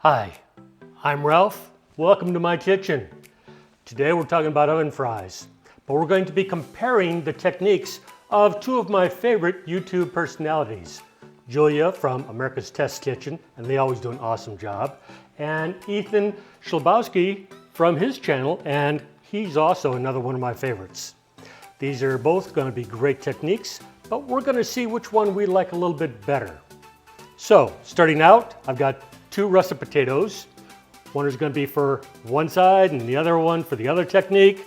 Hi, I'm Ralph. Welcome to my kitchen. Today we're talking about oven fries, but we're going to be comparing the techniques of two of my favorite YouTube personalities, Julia from America's Test Kitchen, and they always do an awesome job, and Ethan Chlebowski from his channel, and he's also another one of my favorites. These are both going to be great techniques, but we're going to see which one we like a little bit better. So, starting out, I've got two russet potatoes. One is going to be for one side and the other one for the other technique.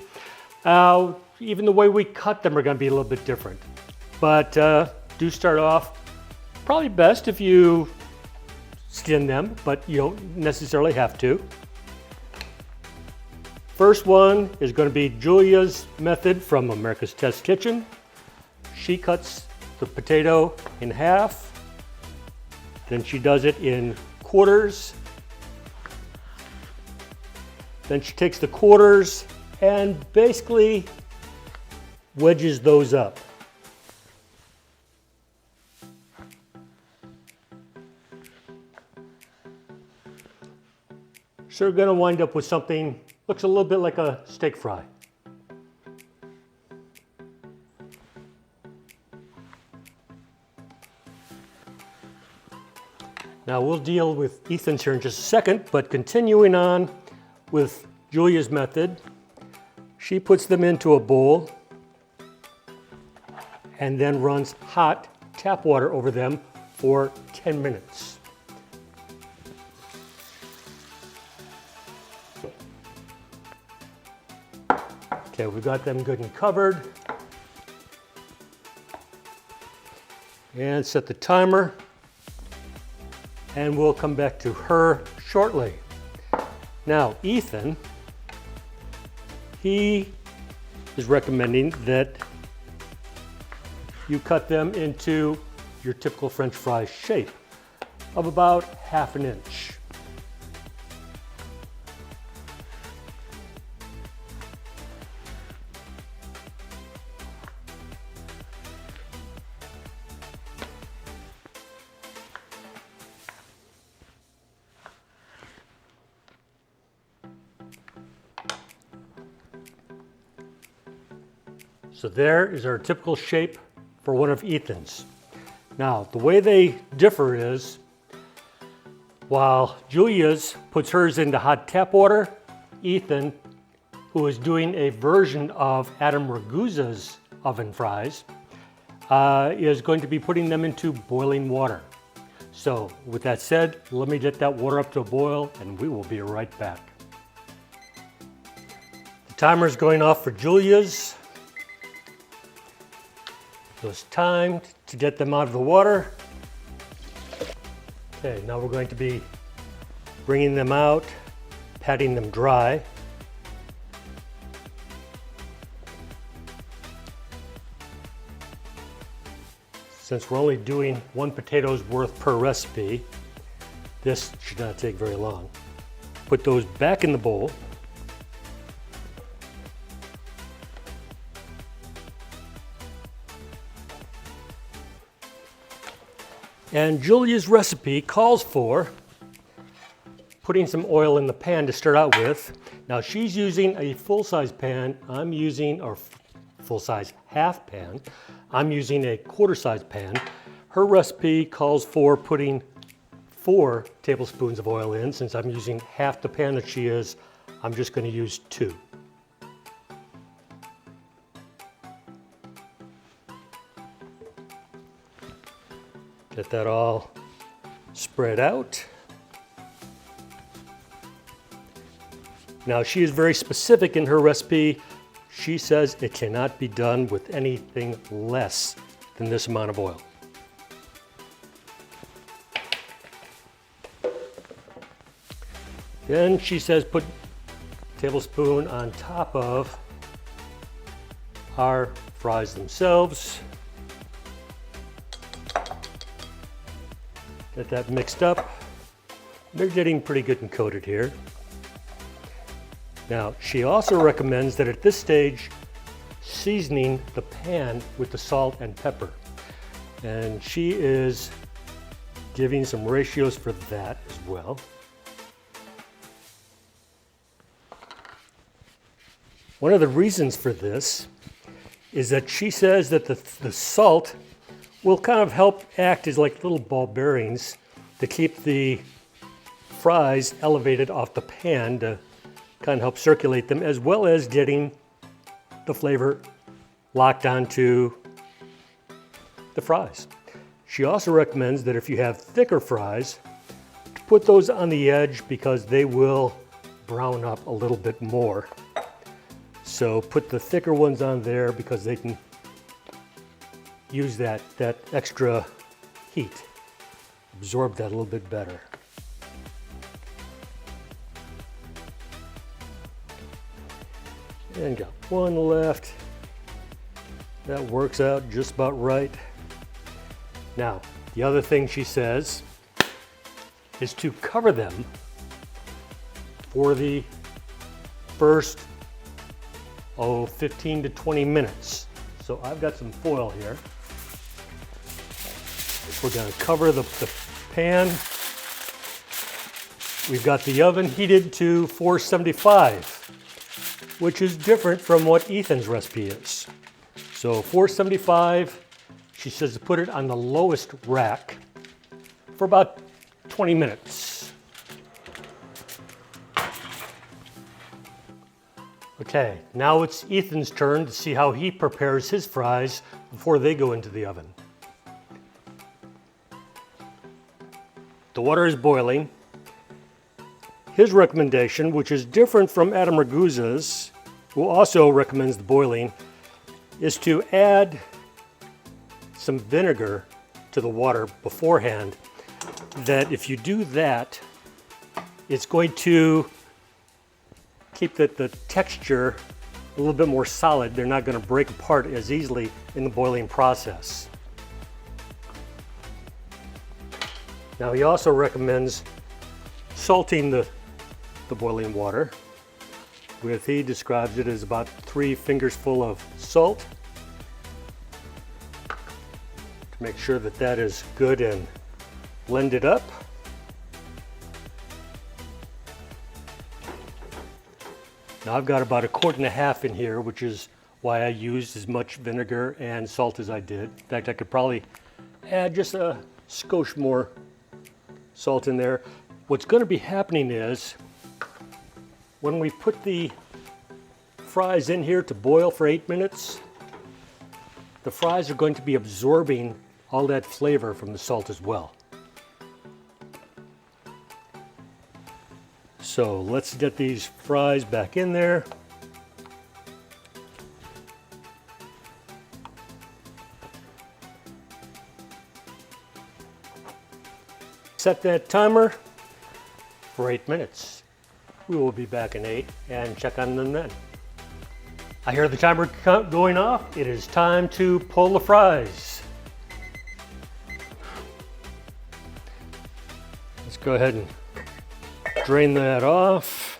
Even the way we cut them are going to be a little bit different. But do start off probably best if you skin them, but you don't necessarily have to. First one is going to be Julia's method from America's Test Kitchen. She cuts the potato in half, then she does it in quarters. Then she takes the quarters and basically wedges those up. So we're going to wind up with something looks a little bit like a steak fry. Now we'll deal with Ethan's here in just a second, but continuing on with Julia's method, she puts them into a bowl and then runs hot tap water over them for 10 minutes. Okay, we've got them good and covered. And set the timer. And we'll come back to her shortly. Now, Ethan, he is recommending that you cut them into your typical French fry shape of about ½ inch. So there is our typical shape for one of Ethan's. Now, the way they differ is, while Julia's puts hers into hot tap water, Ethan, who is doing a version of Adam Ragusea's oven fries, is going to be putting them into boiling water. So with that said, let me get that water up to a boil and we will be right back. The timer is going off for Julia's. So it's time to get them out of the water. Okay, now we're going to be bringing them out, patting them dry. Since we're only doing one potato's worth per recipe, this should not take very long. Put those back in the bowl. And Julia's recipe calls for putting some oil in the pan to start out with. Now she's using a full-size pan. I'm using a full-size half pan. I'm using a quarter-size pan. Her recipe calls for putting 4 tablespoons of oil in. Since I'm using half the pan that she is, I'm just going to use 2. Get that all spread out. Now she is very specific in her recipe. She says it cannot be done with anything less than this amount of oil. Then she says put a tablespoon on top of our fries themselves. Get that mixed up. They're getting pretty good and coated here. Now, she also recommends that at this stage, seasoning the pan with the salt and pepper. And she is giving some ratios for that as well. One of the reasons for this is that she says that the salt will kind of help act as like little ball bearings to keep the fries elevated off the pan to kind of help circulate them, as well as getting the flavor locked onto the fries. She also recommends that if you have thicker fries, to put those on the edge because they will brown up a little bit more. So put the thicker ones on there because they can use that extra heat, absorb that a little bit better. And got one left. That works out just about right. Now, the other thing she says is to cover them for the first 15 to 20 minutes. So I've got some foil here. We're going to cover the pan. We've got the oven heated to 475, which is different from what Ethan's recipe is. So 475, she says to put it on the lowest rack for about 20 minutes. Okay, now it's Ethan's turn to see how he prepares his fries before they go into the oven. The water is boiling. His recommendation, which is different from Adam Ragusea's, who also recommends the boiling, is to add some vinegar to the water beforehand. That if you do that, it's going to keep the texture a little bit more solid. They're not going to break apart as easily in the boiling process. Now he also recommends salting the boiling water with, he describes it as about 3 fingers full of salt to make sure that that is good and blended up. Now I've got about 1.5 quarts in here, which is why I used as much vinegar and salt as I did. In fact, I could probably add just a skosh more salt in there. What's going to be happening is when we put the fries in here to boil for 8 minutes, the fries are going to be absorbing all that flavor from the salt as well. So let's get these fries back in there. Set that timer for 8 minutes. We will be back in 8 and check on them then. I hear the timer going off. It is time to pull the fries. Let's go ahead and drain that off.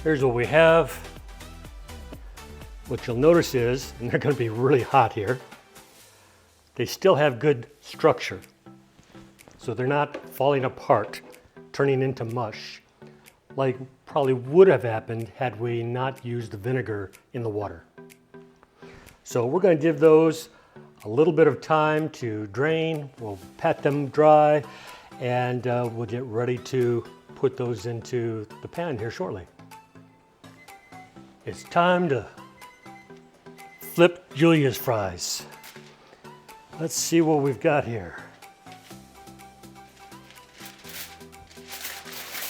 Here's what we have. What you'll notice is, and they're going to be really hot here, they still have good structure. So they're not falling apart, turning into mush, like probably would have happened had we not used the vinegar in the water. So we're going to give those a little bit of time to drain. We'll pat them dry, and we'll get ready to put those into the pan here shortly. It's time to flip Julia's fries. Let's see what we've got here.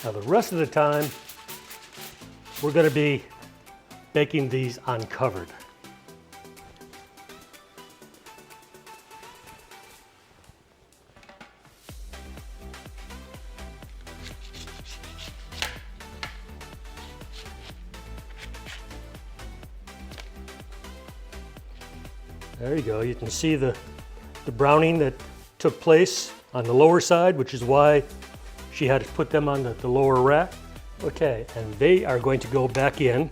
Now the rest of the time, we're going to be baking these uncovered. There you go. You can see the browning that took place on the lower side, which is why she had to put them on the lower rack. Okay, and they are going to go back in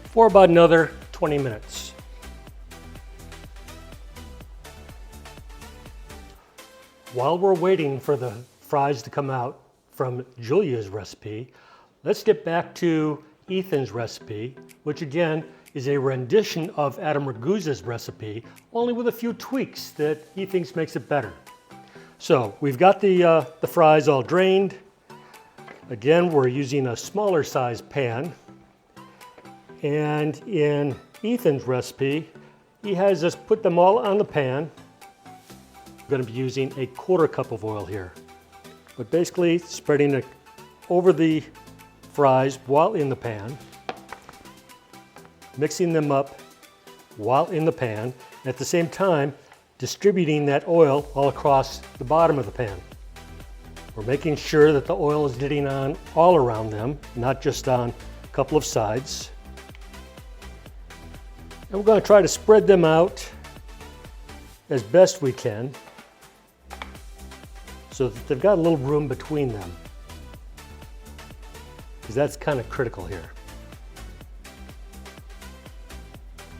for about another 20 minutes. while we're waiting for the fries to come out from Julia's recipe, let's get back to Ethan's recipe, which again is a rendition of Adam Ragusea's recipe, only with a few tweaks that he thinks makes it better. So we've got the fries all drained. Again, we're using a smaller size pan. And in Ethan's recipe, he has us put them all on the pan. I'm going to be using a 1/4 cup of oil here. But basically spreading it over the fries while in the pan, mixing them up while in the pan, and at the same time distributing that oil all across the bottom of the pan. We're making sure that the oil is getting on all around them, not just on a couple of sides. And we're going to try to spread them out as best we can so that they've got a little room between them, because that's kind of critical here.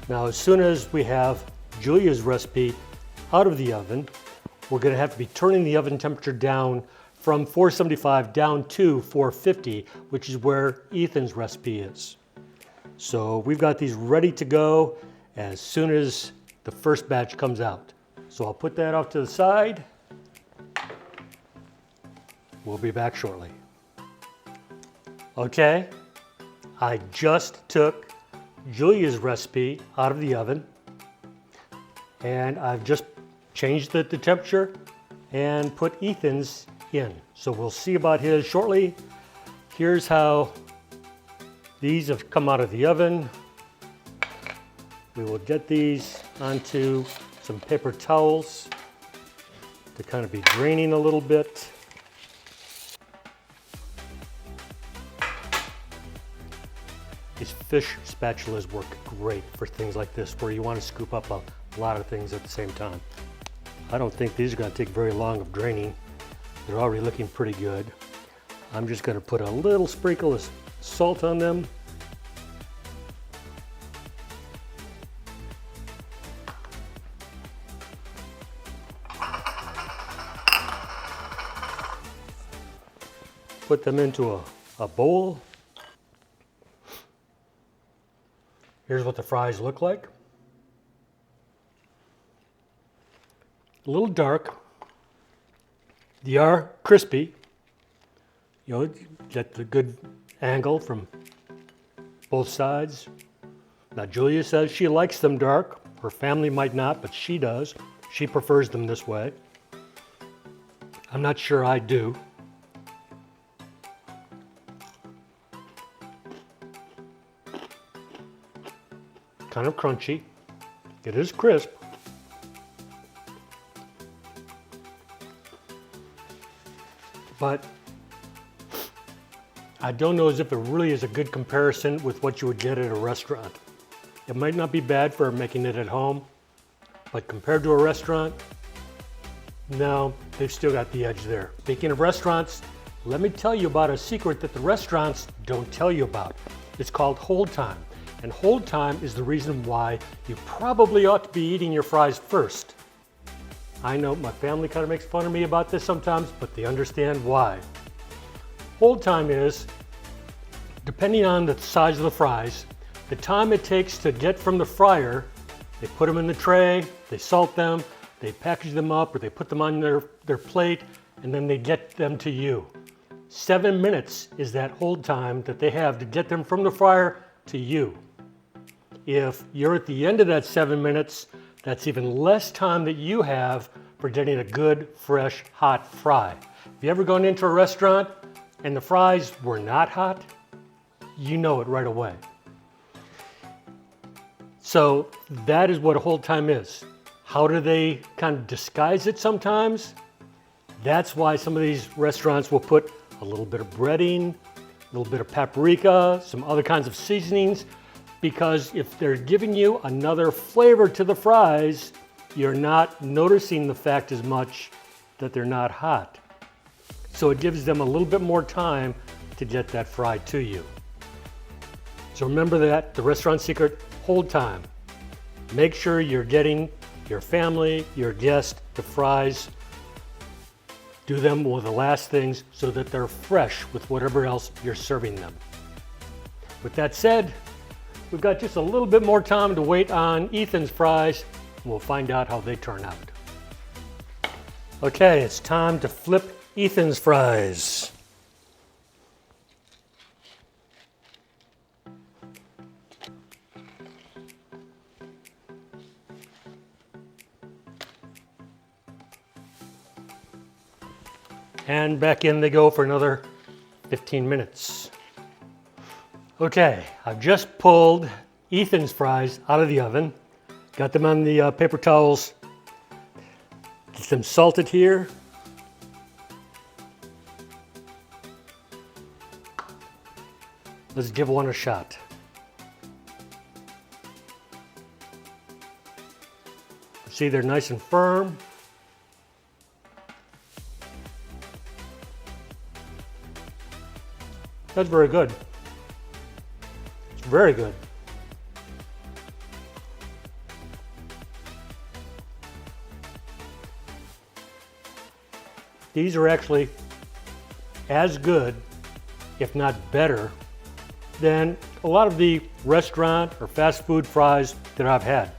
Now, as soon as we have Julia's recipe out of the oven, we're going to have to be turning the oven temperature down from 475 down to 450, which is where Ethan's recipe is. So we've got these ready to go as soon as the first batch comes out. So I'll put that off to the side. We'll be back shortly. Okay, I just took Julia's recipe out of the oven, and I've just changed the temperature and put Ethan's in. So we'll see about his shortly. Here's how these have come out of the oven. We will get these onto some paper towels to kind of be draining a little bit. These fish spatulas work great for things like this, where you want to scoop up a lot of things at the same time. I don't think these are going to take very long of draining. They're already looking pretty good. I'm just going to put a little sprinkle of salt on them. Put them into a bowl. Here's what the fries look like. A little dark. They are crispy. You know, get the good angle from both sides. Now, Julia says she likes them dark. Her family might not, but she does. She prefers them this way. I'm not sure I do. Kind of crunchy. It is crisp. But I don't know as if it really is a good comparison with what you would get at a restaurant. It might not be bad for making it at home, but compared to a restaurant, no, they've still got the edge there. Speaking of restaurants, let me tell you about a secret that the restaurants don't tell you about. It's called hold time. And hold time is the reason why you probably ought to be eating your fries first. I know my family kind of makes fun of me about this sometimes, but they understand why. Hold time is, depending on the size of the fries, the time it takes to get from the fryer. They put them in the tray, they salt them, they package them up, or they put them on their plate, and then they get them to you. 7 minutes is that hold time that they have to get them from the fryer to you. If you're at the end of that 7 minutes, that's even less time that you have for getting a good, fresh, hot fry. Have you ever gone into a restaurant and the fries were not hot? You know it right away. So that is what a hold time is. How do they kind of disguise it sometimes? That's why some of these restaurants will put a little bit of breading, a little bit of paprika, some other kinds of seasonings, because if they're giving you another flavor to the fries, you're not noticing the fact as much that they're not hot. So it gives them a little bit more time to get that fry to you. So remember that, the restaurant secret, hold time. Make sure you're getting your family, your guest, the fries Do them with the last things so that they're fresh with whatever else you're serving them. With that said, we've got just a little bit more time to wait on Ethan's fries, and we'll find out how they turn out. Okay, it's time to flip Ethan's fries. And back in they go for another 15 minutes. Okay, I've just pulled Ethan's fries out of the oven. Got them on the paper towels. Get them salted here. Let's give one a shot. See, they're nice and firm. That's very good. It's very good. These are actually as good, if not better, than a lot of the restaurant or fast food fries that I've had.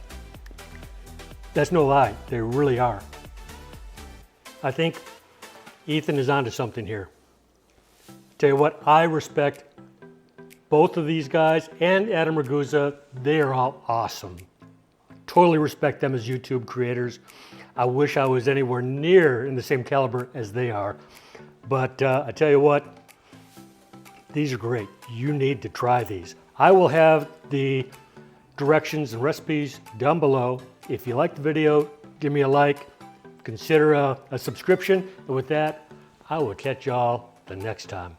That's no lie, they really are. I think Ethan is onto something here. Tell you what, I respect both of these guys and Adam Ragusea. They are all awesome. Totally respect them as YouTube creators. I wish I was anywhere near in the same caliber as they are. But I tell you what, these are great. You need to try these. I will have the directions and recipes down below. If you like the video, give me a like, consider a subscription. And with that, I will catch y'all the next time.